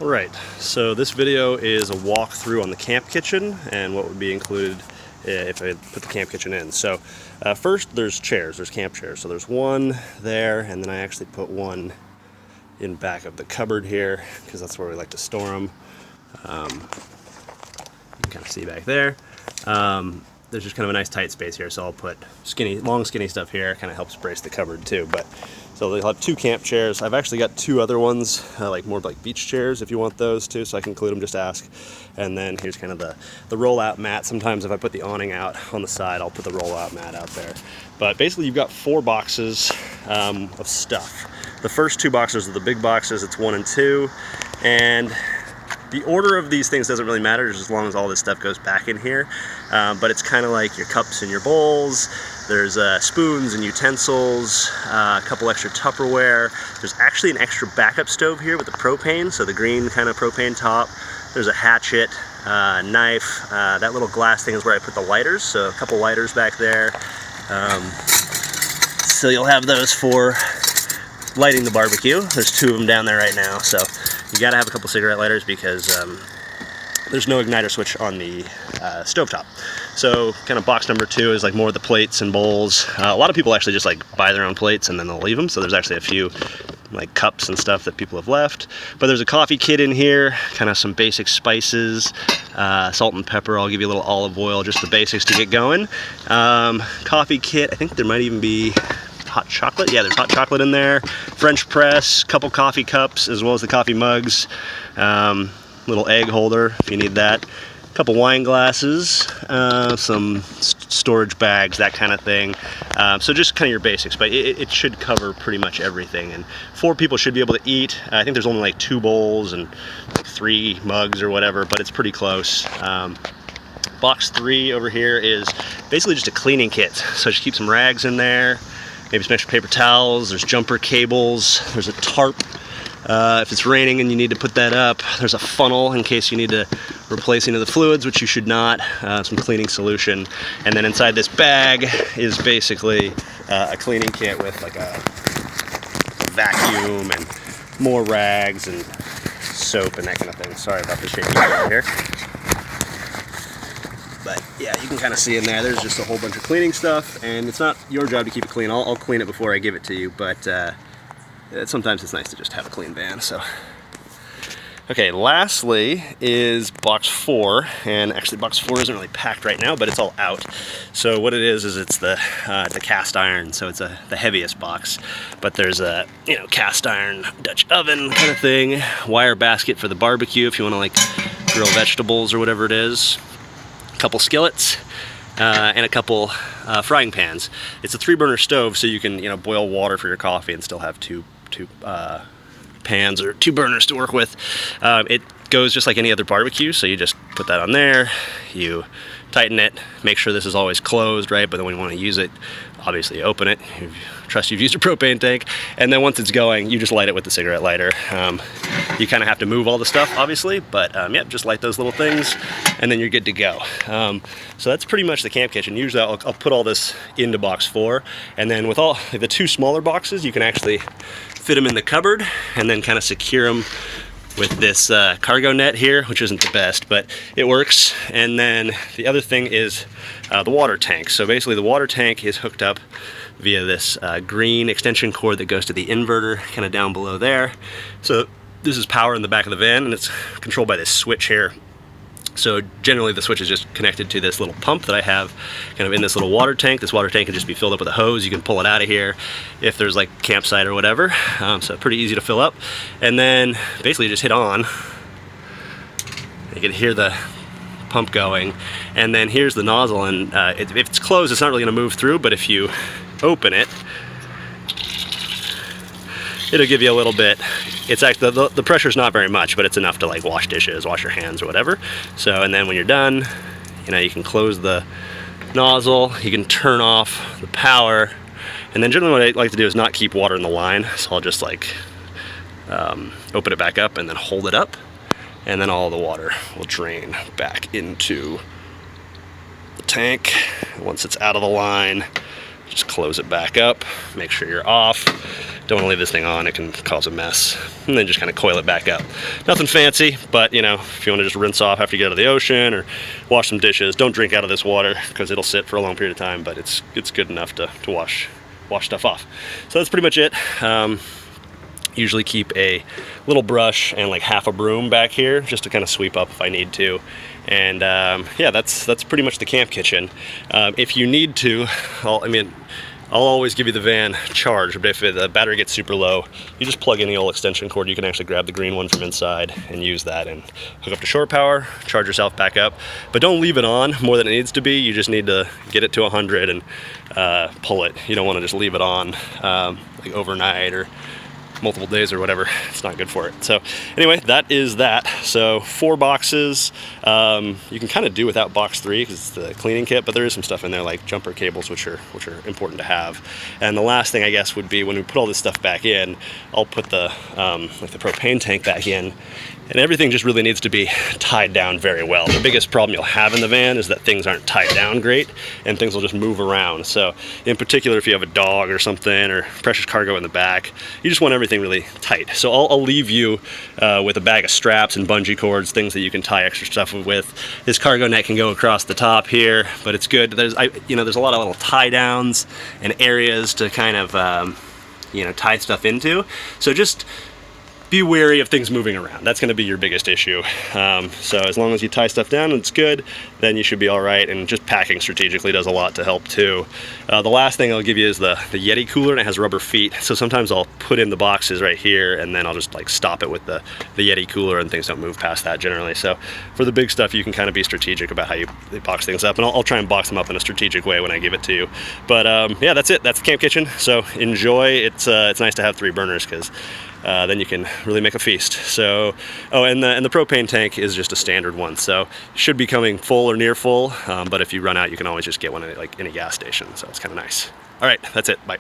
Alright, so this video is a walkthrough on the camp kitchen and what would be included if I put the camp kitchen in. So first there's chairs, there's camp chairs. So there's one there, and then I actually put one in back of the cupboard here because that's where we like to store them. You can kind of see back there. There's just kind of a nice tight space here, so I'll put long skinny stuff here. Kind of helps brace the cupboard too. But so they'll have two camp chairs. I've actually got two other ones, more like beach chairs if you want those too, so I can include them, just ask. And then here's kind of the rollout mat. Sometimes if I put the awning out on the side, I'll put the rollout mat out there. But basically you've got 4 boxes of stuff. The first 2 boxes are the big boxes, it's 1 and 2. And the order of these things doesn't really matter, just as long as all this stuff goes back in here. But it's kind of like your cups and your bowls. There's spoons and utensils, a couple extra Tupperware. There's actually an extra backup stove here with the propane, so the green kind of propane top. There's a hatchet, knife. That little glass thing is where I put the lighters, so a couple lighters back there. So you'll have those for lighting the barbecue. There's 2 of them down there right now, so you gotta have a couple cigarette lighters because there's no igniter switch on the stovetop. So kind of box number 2 is like more of the plates and bowls. A lot of people actually just like buy their own plates and then they'll leave them, so there's actually a few like cups and stuff that people have left. But there's a coffee kit in here, kind of some basic spices, salt and pepper. I'll give you a little olive oil, just the basics to get going. Coffee kit, I think there might even be hot chocolate. Yeah, there's hot chocolate in there. French press, couple coffee cups, as well as the coffee mugs. Little egg holder if you need that. Couple wine glasses, some storage bags, that kind of thing. So just kind of your basics, but it should cover pretty much everything. And 4 people should be able to eat. I think there's only like 2 bowls and like 3 mugs or whatever, but it's pretty close. Box 3 over here is basically just a cleaning kit. So just keep some rags in there, maybe some extra paper towels. There's jumper cables. There's a tarp if it's raining and you need to put that up. There's a funnel in case you need to replace any of the fluids, which you should not. Some cleaning solution. And then inside this bag is basically a cleaning kit with like a vacuum and more rags and soap and that kind of thing. Sorry about the shaky right here. But yeah, you can kind of see in there, there's just a whole bunch of cleaning stuff, and it's not your job to keep it clean. I'll clean it before I give it to you, but sometimes it's nice to just have a clean van. So, okay, lastly is box 4, and actually box 4 isn't really packed right now, but it's all out. So what it is it's the cast iron, so it's the heaviest box. But there's a cast iron Dutch oven kind of thing, wire basket for the barbecue if you want to like grill vegetables or whatever it is. Couple skillets, and a couple frying pans. It's a 3-burner stove, so you can boil water for your coffee and still have two pans or 2 burners to work with. It goes just like any other barbecue, so you just put that on there, you tighten it, make sure this is always closed, right? But then when you want to use it, obviously open it. Trust you've used a propane tank, and then once it's going, you just light it with the cigarette lighter. You kind of have to move all the stuff, obviously, but yeah, just light those little things, and then you're good to go. So that's pretty much the camp kitchen. Usually I'll put all this into box 4, and then with all the 2 smaller boxes, you can actually fit them in the cupboard, and then kind of secure them with this cargo net here, which isn't the best, but it works. And then the other thing is the water tank. So basically the water tank is hooked up via this green extension cord that goes to the inverter kind of down below there. So this is power in the back of the van, and it's controlled by this switch here. So generally the switch is just connected to this little pump that I have kind of in this little water tank. This water tank can just be filled up with a hose. You can pull it out of here if there's like campsite or whatever. So pretty easy to fill up. And then basically just hit on. You can hear the pump going. And then here's the nozzle, and if it's closed, it's not really gonna move through, but if you open it, it'll give you a little bit. It's actually, the pressure's not very much, but it's enough to like wash dishes, wash your hands or whatever. So, and then when you're done, you can close the nozzle, you can turn off the power, and then generally what I like to do is not keep water in the line, so I'll just like open it back up and then hold it up, and then all the water will drain back into the tank. Once it's out of the line, just close it back up, make sure you're off. Don't want to leave this thing on, it can cause a mess. And then just kind of coil it back up. Nothing fancy, but you know, if you want to just rinse off after you get out of the ocean or wash some dishes, don't drink out of this water because it'll sit for a long period of time, but it's good enough to wash stuff off. So that's pretty much it. Usually keep a little brush and like half a broom back here just to kind of sweep up if I need to. And yeah, that's pretty much the camp kitchen. If you need to, I'll always give you the van charged, but if the battery gets super low, you just plug in the old extension cord. You can actually grab the green one from inside and use that and hook up to shore power, charge yourself back up. But don't leave it on more than it needs to be. You just need to get it to 100 and pull it. You don't want to just leave it on like overnight or multiple days or whatever. It's not good for it. So anyway, that is that. So 4 boxes. You can kind of do without box 3 because it's the cleaning kit, but there is some stuff in there like jumper cables, which are important to have. And the last thing I guess would be when we put all this stuff back in, I'll put the like the propane tank back in, and everything just really needs to be tied down very well. The biggest problem you'll have in the van is that things aren't tied down great and things will just move around. So in particular, if you have a dog or something or precious cargo in the back, you just want everything really tight. So I'll leave you with a bag of straps and bungee cords, things that you can tie extra stuff with. This cargo net can go across the top here, but it's good. There's a lot of little tie downs and areas to kind of tie stuff into. So just be wary of things moving around. That's going to be your biggest issue. So as long as you tie stuff down and it's good, then you should be all right. And just packing strategically does a lot to help too. The last thing I'll give you is the Yeti cooler, and it has rubber feet. So sometimes I'll put in the boxes right here and then I'll just like stop it with the Yeti cooler, and things don't move past that generally. So for the big stuff, you can kind of be strategic about how you box things up, and I'll try and box them up in a strategic way when I give it to you. But yeah, that's it. That's the camp kitchen. So enjoy. It's nice to have 3 burners because then you can really make a feast. So, oh, and the propane tank is just a standard one, so it should be coming full or near full, but if you run out, you can always just get one at like any gas station, so it's kind of nice. All right, that's it. Bye.